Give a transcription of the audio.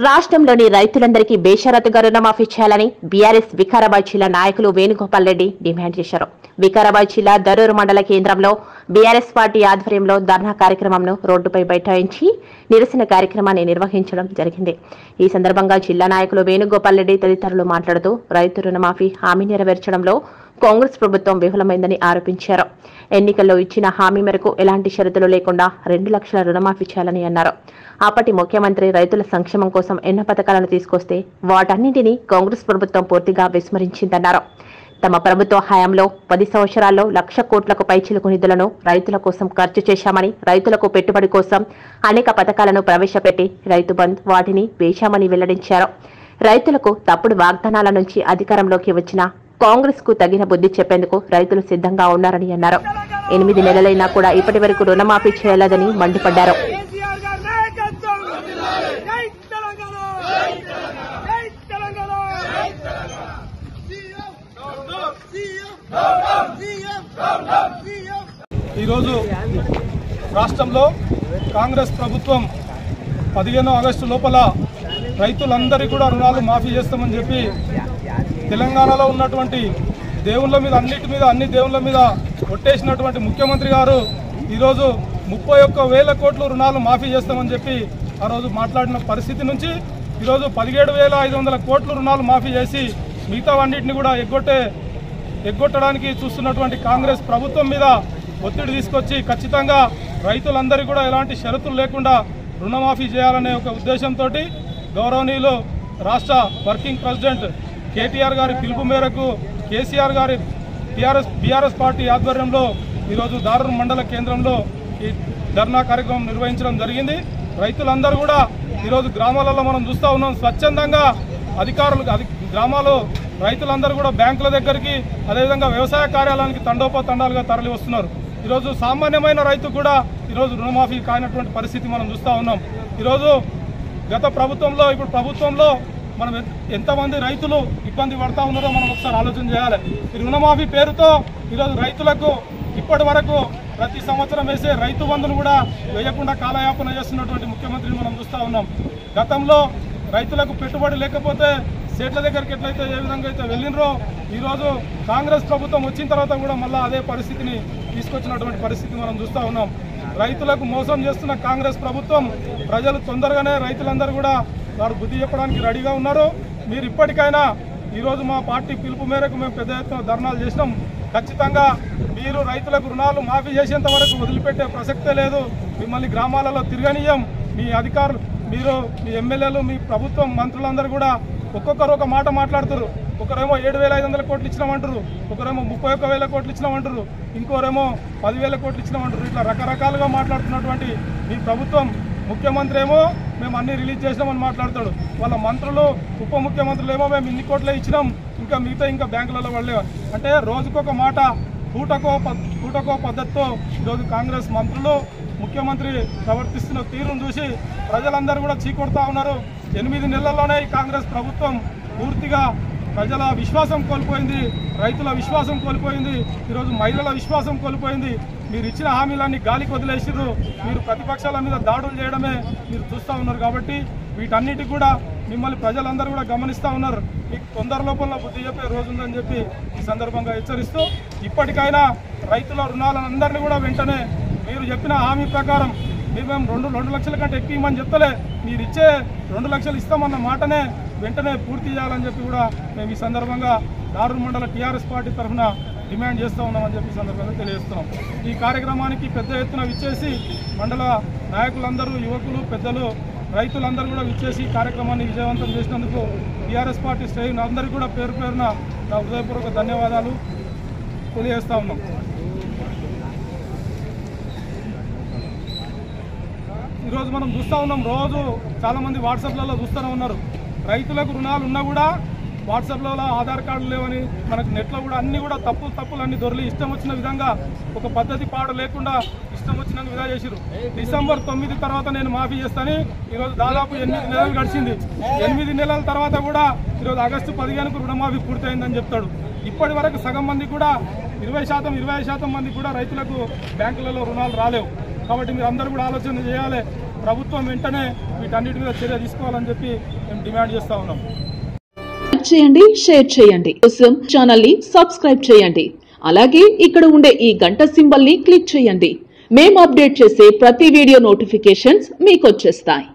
రాష్ట్రంలోని రైతులందరికీ బేషరతుగా రుణమాఫీ చేయాలని బీఆర్ఎస్ వికారాబాద్ జిల్లా నాయకులు వేణుగోపాల్ రెడ్డి డిమాండ్ చేశారు. వికారాబాద్ జిల్లా దరూరు మండల కేంద్రంలో బీఆర్ఎస్ పార్టీ ఆధ్వర్యంలో ధర్నా కార్యక్రమంను రోడ్డుపై బైఠాయించి నిరసన కార్యక్రమాన్ని నిర్వహించడం జరిగింది. ఈ సందర్భంగా జిల్లా నాయకులు వేణుగోపాల్ రెడ్డి తదితరులు మాట్లాడుతూ రైతు రుణమాఫీ హామీ నెరవేర్చడంలో కాంగ్రెస్ ప్రభుత్వం విఫలమైందని ఆరోపించారు. ఎన్నికల్లో ఇచ్చిన హామీ మేరకు ఎలాంటి షరతులు లేకుండా 2 లక్షల రుణమాఫీ చేయాలని అన్నారు. అప్పటి ముఖ్యమంత్రి రైతుల సంక్షేమం కోసం ఎన్నో పథకాలను తీసుకొస్తే వాటన్నింటినీ కాంగ్రెస్ ప్రభుత్వం పూర్తిగా విస్మరించిందన్నారు. తమ ప్రభుత్వ హయాంలో 10 సంవత్సరాల్లో 1,00,000 కోట్లకు పైచిలుకు నిధులను రైతుల కోసం ఖర్చు చేశామని, రైతులకు పెట్టుబడి కోసం అనేక పథకాలను ప్రవేశపెట్టి రైతు బంద్ వాటిని వేశామని వెల్లడించారు. రైతులకు తప్పుడు వాగ్దానాల నుంచి అధికారంలోకి వచ్చిన కాంగ్రెస్ కు తగిన బుద్ధి చెప్పేందుకు రైతులు సిద్ధంగా ఉన్నారని అన్నారు. 8 నెలలైనా కూడా ఇప్పటి వరకు రుణమాఫీ చేయలేదని మండిపడ్డారు. ఈరోజు రాష్ట్రంలో కాంగ్రెస్ ప్రభుత్వం 15 ఆగస్టు లోపల రైతులందరికీ కూడా రుణాలు మాఫీ చేస్తామని చెప్పి తెలంగాణలో ఉన్నటువంటి దేవుళ్ళ మీద అన్ని దేవుళ్ళ మీద ఒట్టేసినటువంటి ముఖ్యమంత్రి గారు ఈరోజు 31,000 కోట్ల రుణాలు మాఫీ చేస్తామని చెప్పి ఆ రోజు మాట్లాడిన పరిస్థితి నుంచి ఈరోజు 17,500 కోట్ల రుణాలు మాఫీ చేసి మిగతావన్నింటినీ కూడా ఎగ్గొట్టడానికి చూస్తున్నటువంటి కాంగ్రెస్ ప్రభుత్వం మీద ఒత్తిడి తీసుకొచ్చి ఖచ్చితంగా రైతులందరికీ కూడా ఎలాంటి షరతులు లేకుండా రుణమాఫీ చేయాలనే ఒక ఉద్దేశంతో గౌరవనీయులు రాష్ట్ర వర్కింగ్ ప్రెసిడెంట్ కేటీఆర్ గారి పిలుపు మేరకు కేసీఆర్ గారి బీఆర్ఎస్ పార్టీ ఆధ్వర్యంలో ఈరోజు దారూర్ మండల కేంద్రంలో ఈ ధర్నా కార్యక్రమం నిర్వహించడం జరిగింది. రైతులందరూ కూడా ఈరోజు గ్రామాలలో మనం చూస్తూ ఉన్నాం, స్వచ్ఛందంగా గ్రామాలు రైతులందరూ కూడా బ్యాంకుల దగ్గరికి, అదేవిధంగా వ్యవసాయ కార్యాలయానికి తండోపతండాలుగా తరలి వస్తున్నారు. ఈరోజు సామాన్యమైన రైతు కూడా ఈరోజు రుణమాఫీ కానటువంటి పరిస్థితి మనం చూస్తూ ఉన్నాం. ఈరోజు గత ప్రభుత్వంలో, ఇప్పుడు ప్రభుత్వంలో మనం ఎంతమంది రైతులు ఇబ్బంది పడతా ఉన్నారో మనం ఒకసారి ఆలోచన చేయాలి. ఈ రుణమాఫీ పేరుతో ఈరోజు రైతులకు ఇప్పటి వరకు ప్రతి సంవత్సరం వేసే రైతు బంధును కూడా వేయకుండా కాలయాపన చేస్తున్నటువంటి ముఖ్యమంత్రిని మనం చూస్తూ ఉన్నాం. గతంలో రైతులకు పెట్టుబడి లేకపోతే సేట్ల దగ్గరికి ఎట్లయితే ఏ విధంగా అయితే వెళ్ళినరో ఈరోజు కాంగ్రెస్ ప్రభుత్వం వచ్చిన తర్వాత కూడా మళ్ళీ అదే పరిస్థితిని తీసుకొచ్చినటువంటి పరిస్థితి మనం చూస్తూ ఉన్నాం. రైతులకు మోసం చేస్తున్న కాంగ్రెస్ ప్రభుత్వం ప్రజలు తొందరగానే రైతులందరూ కూడా వారు బుద్ధి చెప్పడానికి రెడీగా ఉన్నారు. మీరు ఇప్పటికైనా ఈరోజు మా పార్టీ పిలుపు మేరకు మేము పెద్ద ఎత్తున ధర్నాలు చేసినాం. ఖచ్చితంగా మీరు రైతులకు రుణాలు మాఫీ చేసేంత వరకు వదిలిపెట్టే ప్రసక్తే లేదు. మిమ్మల్ని గ్రామాలలో తిరగనీయం. మీ అధికారులు, మీరు, మీ ఎమ్మెల్యేలు, మీ ప్రభుత్వం మంత్రులందరూ కూడా ఒక్కొక్కరు ఒక మాట మాట్లాడుతారు. ఒకరేమో 7,500 కోట్లు ఇచ్చినామంటారు, ఒకరేమో 31,000 కోట్లు ఇచ్చినామంటారు, ఇంకోరేమో 10,000 కోట్లు ఇచ్చినామంటారు. ఇట్లా రకరకాలుగా మాట్లాడుతున్నటువంటి మీ ప్రభుత్వం ముఖ్యమంత్రి ఏమో మేము అన్ని రిలీజ్ చేసినామని మాట్లాడతాడు. వాళ్ళ మంత్రులు, ఉప ముఖ్యమంత్రులు ఏమో మేము ఇన్ని కోట్లే ఇచ్చినాం, ఇంకా మిగతా ఇంకా బ్యాంకులలో వాళ్ళే. అంటే రోజుకొక మాట, పూటకో పద్ధతితో ఈరోజు కాంగ్రెస్ మంత్రులు, ముఖ్యమంత్రి ప్రవర్తిస్తున్న తీరును చూసి ప్రజలందరూ కూడా చీకొడతా ఉన్నారు. 8 నెలల్లోనే ఈ కాంగ్రెస్ ప్రభుత్వం పూర్తిగా ప్రజల విశ్వాసం కోల్పోయింది, రైతుల విశ్వాసం కోల్పోయింది, ఈరోజు మహిళల విశ్వాసం కోల్పోయింది. మీరు ఇచ్చిన హామీలన్నీ గాలికి వదిలేసిర్రు. మీరు ప్రతిపక్షాల మీద దాడులు చేయడమే మీరు చూస్తూ ఉన్నారు. కాబట్టి వీటన్నిటికి కూడా మిమ్మల్ని ప్రజలందరూ కూడా గమనిస్తూ ఉన్నారు. మీకు తొందర లోపల బుద్ధి చెప్పే రోజు ఉందని చెప్పి ఈ సందర్భంగా హెచ్చరిస్తూ, ఇప్పటికైనా రైతుల రుణాలందరినీ కూడా వెంటనే మీరు చెప్పిన హామీ ప్రకారం మేము 2 లక్షల కంటే ఎక్కువ ఇవ్వమని చెప్తలే, మీరు ఇచ్చే 2 లక్షలు ఇస్తామన్న మాటనే వెంటనే పూర్తి చేయాలని చెప్పి కూడా మేము ఈ సందర్భంగా దారూర్ మండల టీఆర్ఎస్ పార్టీ తరఫున డిమాండ్ చేస్తూ ఉన్నామని చెప్పి సందర్భంగా తెలియజేస్తున్నాం. ఈ కార్యక్రమానికి పెద్ద ఎత్తున విచ్చేసి మండల నాయకులందరూ, యువకులు, పెద్దలు, రైతులందరూ కూడా విచ్చేసి ఈ కార్యక్రమాన్ని విజయవంతం చేసినందుకు టీఆర్ఎస్ పార్టీ శ్రేణులు అందరికీ కూడా పేరు పేరున నా హృదయపూర్వక ధన్యవాదాలు తెలియజేస్తూ ఉన్నాం. ఈరోజు మనం చూస్తూ ఉన్నాం, రోజు చాలామంది వాట్సాప్లలో చూస్తూనే ఉన్నారు. రైతులకు రుణాలు ఉన్నా కూడా వాట్సాప్లలో ఆధార్ కార్డులు లేవని, మనకు నెట్లో కూడా అన్నీ కూడా తప్పులు అన్ని దొరికి ఇష్టం వచ్చిన విధంగా ఒక పద్ధతి పాడు లేకుండా ఇష్టం వచ్చిన విధంగా చేసిరు. డిసెంబర్ 9 తర్వాత నేను మాఫీ చేస్తాను. ఈరోజు దాదాపు 8 నెలలు గడిచింది. 8 నెలల తర్వాత కూడా ఈరోజు ఆగస్టు 15కు రుణమాఫీ పూర్తయిందని చెప్తాడు. ఇప్పటి వరకు సగం మంది కూడా 20% మంది కూడా రైతులకు బ్యాంకులలో రుణాలు రాలేవు. కాబట్టి మీరు అందరూ కూడా ఆలోచన చేయాలి, ప్రభుత్వం వెంటనే వీటన్నిటి మీద చర్య తీసుకోవాలని చెప్పి మేము డిమాండ్ చేస్తూ ఉన్నాం. చేయండి, షేర్ చేయండి, కోసం ఛానల్ ని సబ్స్క్రైబ్ చేయండి. అలాగే ఇక్కడ ఉండే ఈ గంట సింబల్ ని క్లిక్ చేయండి. మేము అప్డేట్ చేసే ప్రతి వీడియో నోటిఫికేషన్స్ మీకు వచ్చేస్తాయి.